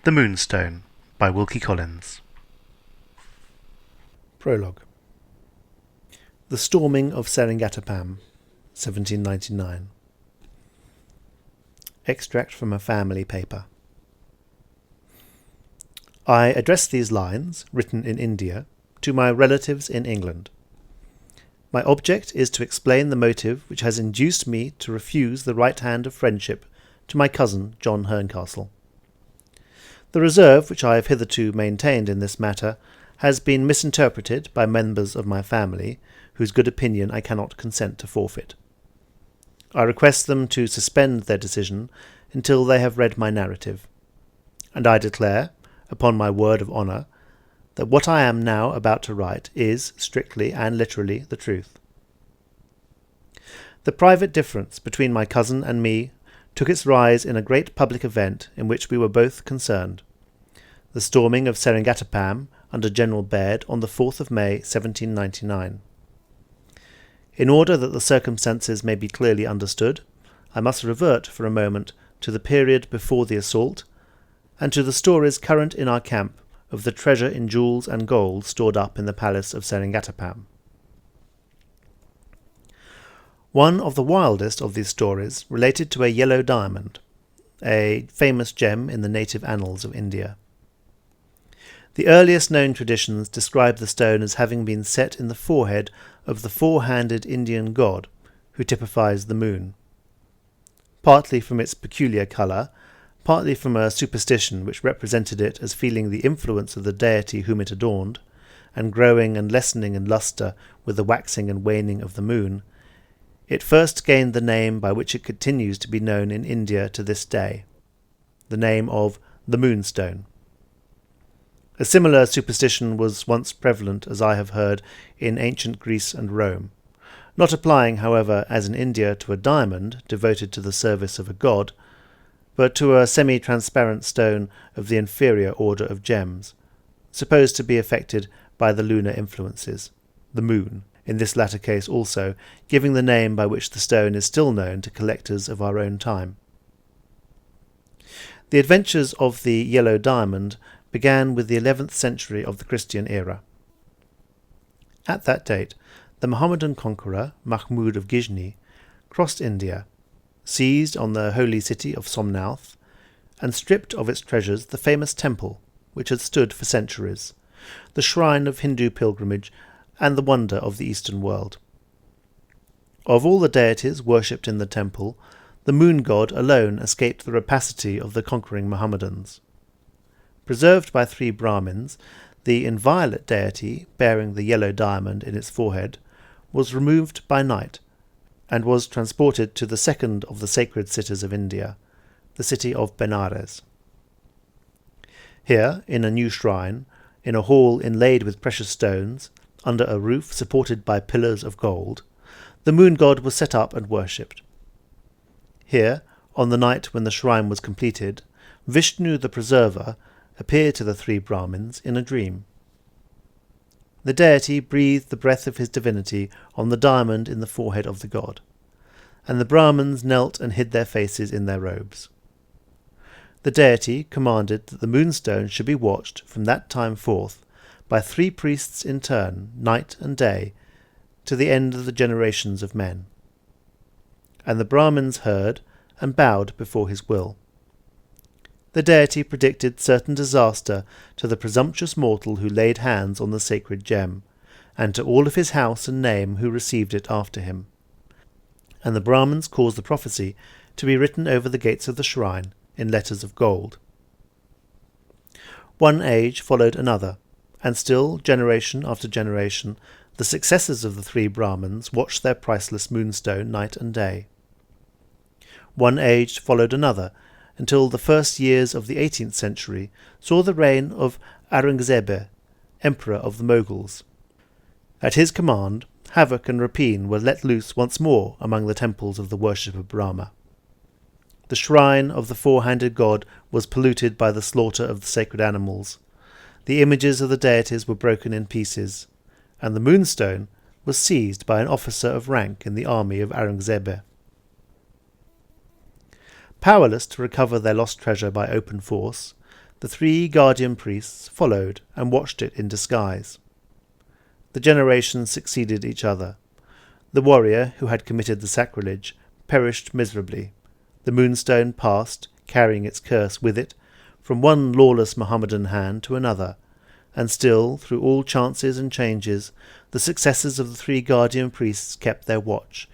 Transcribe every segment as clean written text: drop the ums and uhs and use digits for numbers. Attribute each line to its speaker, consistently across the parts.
Speaker 1: The Moonstone by Wilkie Collins.
Speaker 2: Prologue. The Storming of Seringatapam, 1799. Extract from a family paper. I address these lines, written in India, to my relatives in England. My object is to explain the motive which has induced me to refuse the right hand of friendship to my cousin John Herncastle. The reserve which I have hitherto maintained in this matter has been misinterpreted by members of my family, whose good opinion I cannot consent to forfeit. I request them to suspend their decision until they have read my narrative, and I declare, upon my word of honour, that what I am now about to write is, strictly and literally, the truth. The private difference between my cousin and me took its rise in a great public event in which we were both concerned, the storming of Seringatapam under General Baird on the 4th of May, 1799. In order that the circumstances may be clearly understood, I must revert for a moment to the period before the assault, and to the stories current in our camp of the treasure in jewels and gold stored up in the palace of Seringatapam. One of the wildest of these stories related to a yellow diamond, a famous gem in the native annals of India. The earliest known traditions describe the stone as having been set in the forehead of the four-handed Indian god, who typifies the moon. Partly from its peculiar colour, partly from a superstition which represented it as feeling the influence of the deity whom it adorned, and growing and lessening in lustre with the waxing and waning of the moon, it first gained the name by which it continues to be known in India to this day, the name of the Moonstone. A similar superstition was once prevalent, as I have heard, in ancient Greece and Rome, not applying, however, as in India to a diamond devoted to the service of a god, but to a semi-transparent stone of the inferior order of gems, supposed to be affected by the lunar influences, the moon, in this latter case also, giving the name by which the stone is still known to collectors of our own time. The adventures of the yellow diamond began with the 11th century of the Christian era. At that date, the Mohammedan conqueror, Mahmud of Ghizni, crossed India, seized on the holy city of Somnauth, and stripped of its treasures the famous temple, which had stood for centuries, the shrine of Hindu pilgrimage and the wonder of the Eastern world. Of all the deities worshipped in the temple, the moon god alone escaped the rapacity of the conquering Mohammedans. Preserved by 3 Brahmins, the inviolate deity, bearing the yellow diamond in its forehead, was removed by night, and was transported to the second of the sacred cities of India, the city of Benares. Here, in a new shrine, in a hall inlaid with precious stones, under a roof supported by pillars of gold, the moon god was set up and worshipped. Here, on the night when the shrine was completed, Vishnu the Preserver appeared to the 3 Brahmins in a dream. The deity breathed the breath of his divinity on the diamond in the forehead of the god, and the Brahmins knelt and hid their faces in their robes. The deity commanded that the moonstone should be watched from that time forth by 3 priests in turn, night and day, to the end of the generations of men. And the Brahmins heard and bowed before his will. The deity predicted certain disaster to the presumptuous mortal who laid hands on the sacred gem, and to all of his house and name who received it after him. And the Brahmins caused the prophecy to be written over the gates of the shrine in letters of gold. One age followed another, and still, generation after generation, the successors of the 3 Brahmins watched their priceless moonstone night and day. One age followed another, until the first years of the 18th century saw the reign of Aurangzeb, Emperor of the Moguls. At his command, havoc and rapine were let loose once more among the temples of the worship of Brahma. The shrine of the 4-handed god was polluted by the slaughter of the sacred animals. The images of the deities were broken in pieces, and the moonstone was seized by an officer of rank in the army of Aurangzeb. Powerless to recover their lost treasure by open force, the 3 guardian priests followed and watched it in disguise. The generations succeeded each other. The warrior who had committed the sacrilege perished miserably. The Moonstone passed, carrying its curse with it, from one lawless Mohammedan hand to another, and still, through all chances and changes, the successors of the 3 guardian priests kept their watch,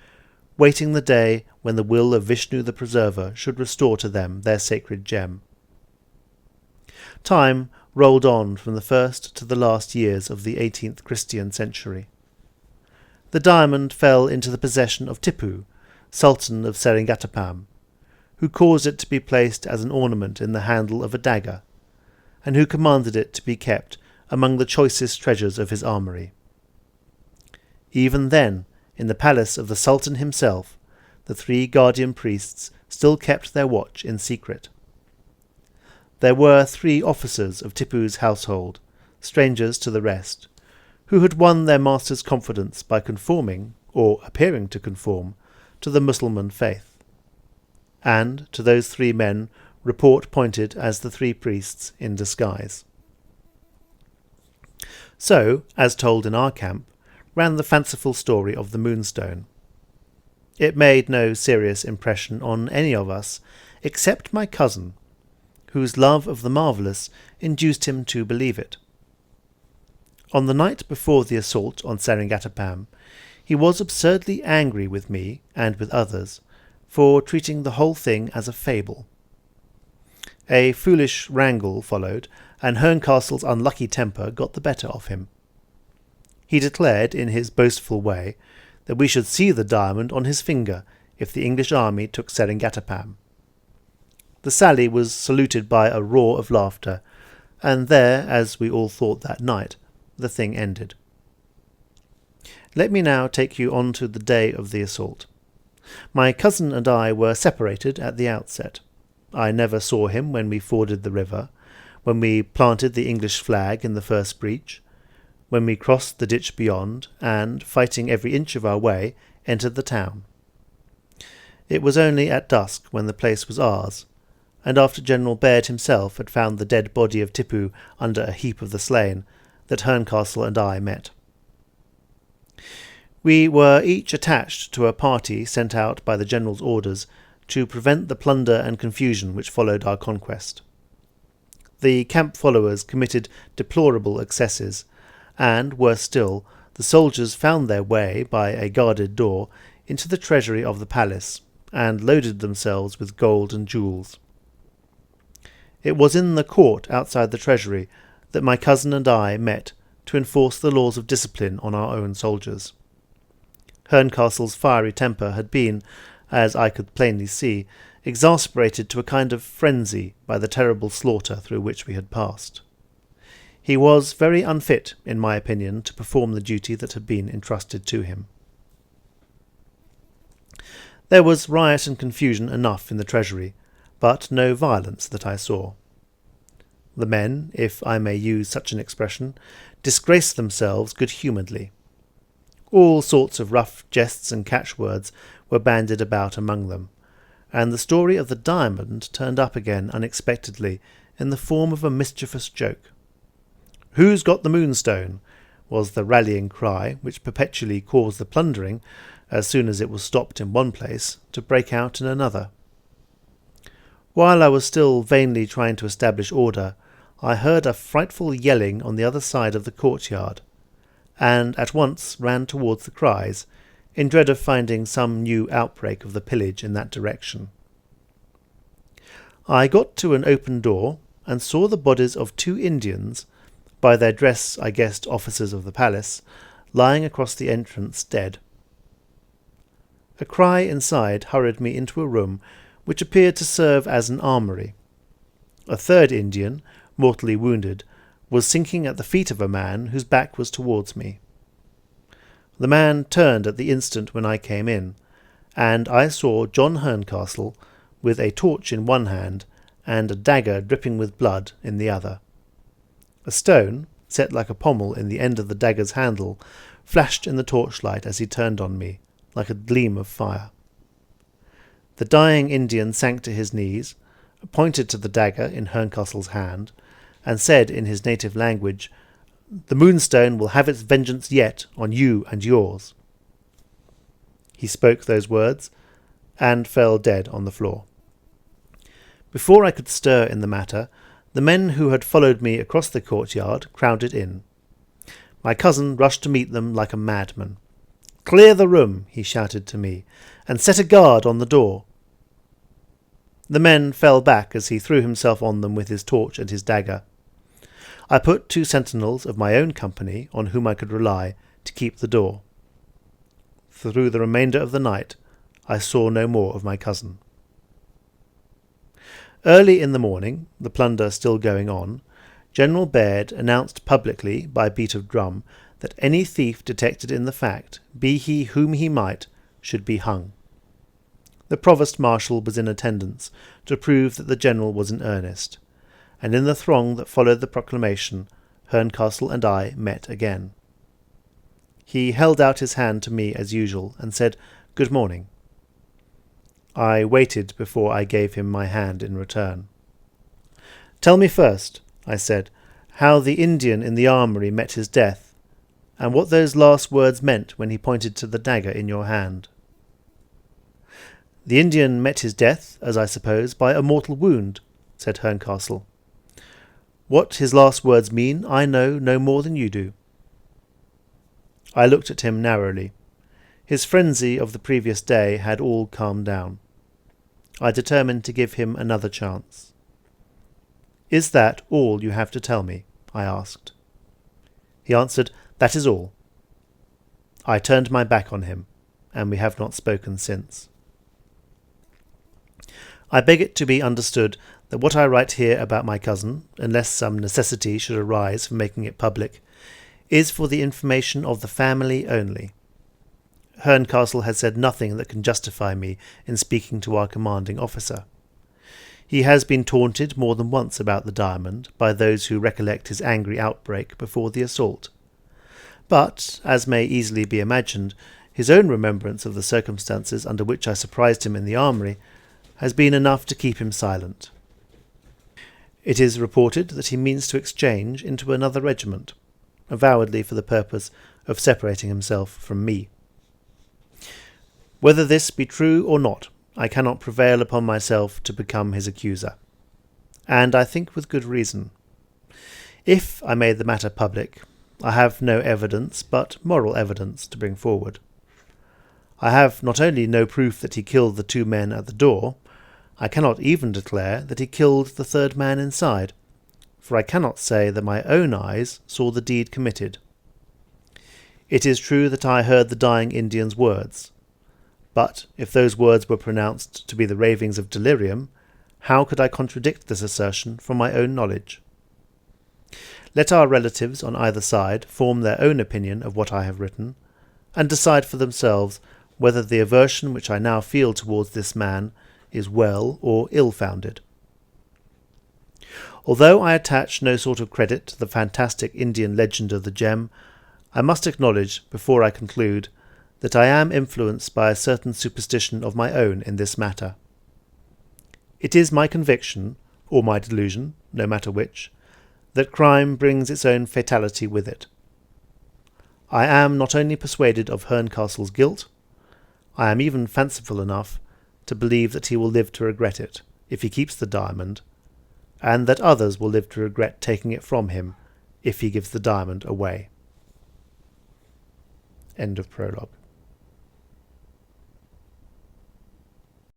Speaker 2: waiting the day when the will of Vishnu the Preserver should restore to them their sacred gem. Time rolled on from the first to the last years of the 18th Christian century. The diamond fell into the possession of Tipu, Sultan of Seringatapam, who caused it to be placed as an ornament in the handle of a dagger, and who commanded it to be kept among the choicest treasures of his armoury. Even then, in the palace of the Sultan himself, the 3 guardian priests still kept their watch in secret. There were 3 officers of Tipu's household, strangers to the rest, who had won their master's confidence by conforming, or appearing to conform, to the Mussulman faith. And to those 3 men report pointed as the 3 priests in disguise. So, as told in our camp, ran the fanciful story of the Moonstone. It made no serious impression on any of us, except my cousin, whose love of the marvellous induced him to believe it. On the night before the assault on Seringatapam, he was absurdly angry with me and with others for treating the whole thing as a fable. A foolish wrangle followed, and Herncastle's unlucky temper got the better of him. He declared, in his boastful way, that we should see the diamond on his finger if the English army took Seringatapam. The sally was saluted by a roar of laughter, and there, as we all thought that night, the thing ended. Let me now take you on to the day of the assault. My cousin and I were separated at the outset. I never saw him when we forded the river, when we planted the English flag in the first breach, when we crossed the ditch beyond, and, fighting every inch of our way, entered the town. It was only at dusk, when the place was ours, and after General Baird himself had found the dead body of Tipu under a heap of the slain, that Herncastle and I met. We were each attached to a party sent out by the General's orders to prevent the plunder and confusion which followed our conquest. The camp followers committed deplorable excesses, and, worse still, the soldiers found their way, by a guarded door, into the treasury of the palace, and loaded themselves with gold and jewels. It was in the court outside the treasury that my cousin and I met to enforce the laws of discipline on our own soldiers. Herncastle's fiery temper had been, as I could plainly see, exasperated to a kind of frenzy by the terrible slaughter through which we had passed. He was very unfit, in my opinion, to perform the duty that had been entrusted to him. There was riot and confusion enough in the treasury, but no violence that I saw. The men, if I may use such an expression, disgraced themselves good-humouredly. All sorts of rough jests and catchwords were bandied about among them, and the story of the diamond turned up again unexpectedly in the form of a mischievous joke. "Who's got the Moonstone?" was the rallying cry which perpetually caused the plundering, as soon as it was stopped in one place, to break out in another. While I was still vainly trying to establish order, I heard a frightful yelling on the other side of the courtyard, and at once ran towards the cries, in dread of finding some new outbreak of the pillage in that direction. I got to an open door, and saw the bodies of 2 Indians, by their dress I guessed officers of the palace, lying across the entrance dead. A cry inside hurried me into a room which appeared to serve as an armoury. A 3rd Indian, mortally wounded, was sinking at the feet of a man whose back was towards me. The man turned at the instant when I came in, and I saw John Herncastle, with a torch in one hand and a dagger dripping with blood in the other. A stone, set like a pommel in the end of the dagger's handle, flashed in the torchlight as he turned on me, like a gleam of fire. The dying Indian sank to his knees, pointed to the dagger in Herncastle's hand, and said in his native language, "The Moonstone will have its vengeance yet on you and yours." He spoke those words, and fell dead on the floor. Before I could stir in the matter, the men who had followed me across the courtyard crowded in. My cousin rushed to meet them like a madman. "Clear the room," he shouted to me, "and set a guard on the door." The men fell back as he threw himself on them with his torch and his dagger. I put 2 sentinels of my own company on whom I could rely to keep the door. Through the remainder of the night I saw no more of my cousin. Early in the morning, the plunder still going on, General Baird announced publicly by beat of drum that any thief detected in the fact, be he whom he might, should be hung. The Provost Marshal was in attendance to prove that the General was in earnest, and in the throng that followed the proclamation, Herncastle and I met again. He held out his hand to me as usual and said, "Good morning." I waited before I gave him my hand in return. "Tell me first," I said, "how the Indian in the armoury met his death, and what those last words meant when he pointed to the dagger in your hand." "The Indian met his death, as I suppose, by a mortal wound," said Herncastle. "What his last words mean I know no more than you do." I looked at him narrowly. His frenzy of the previous day had all calmed down. I determined to give him another chance. "Is that all you have to tell me?" I asked. He answered, "That is all." I turned my back on him, and we have not spoken since. I beg it to be understood that what I write here about my cousin, unless some necessity should arise for making it public, is for the information of the family only. Herncastle has said nothing that can justify me in speaking to our commanding officer. He has been taunted more than once about the diamond by those who recollect his angry outbreak before the assault. But, as may easily be imagined, his own remembrance of the circumstances under which I surprised him in the armoury has been enough to keep him silent. It is reported that he means to exchange into another regiment, avowedly for the purpose of separating himself from me. Whether this be true or not, I cannot prevail upon myself to become his accuser, and I think with good reason. If I made the matter public, I have no evidence but moral evidence to bring forward. I have not only no proof that he killed the 2 men at the door, I cannot even declare that he killed the 3rd man inside, for I cannot say that my own eyes saw the deed committed. It is true that I heard the dying Indian's words, but if those words were pronounced to be the ravings of delirium, how could I contradict this assertion from my own knowledge? Let our relatives on either side form their own opinion of what I have written, and decide for themselves whether the aversion which I now feel towards this man is well or ill-founded. Although I attach no sort of credit to the fantastic Indian legend of the gem, I must acknowledge, before I conclude, that I am influenced by a certain superstition of my own in this matter. It is my conviction, or my delusion, no matter which, that crime brings its own fatality with it. I am not only persuaded of Herncastle's guilt, I am even fanciful enough to believe that he will live to regret it, if he keeps the diamond, and that others will live to regret taking it from him, if he gives the diamond away. End of prologue.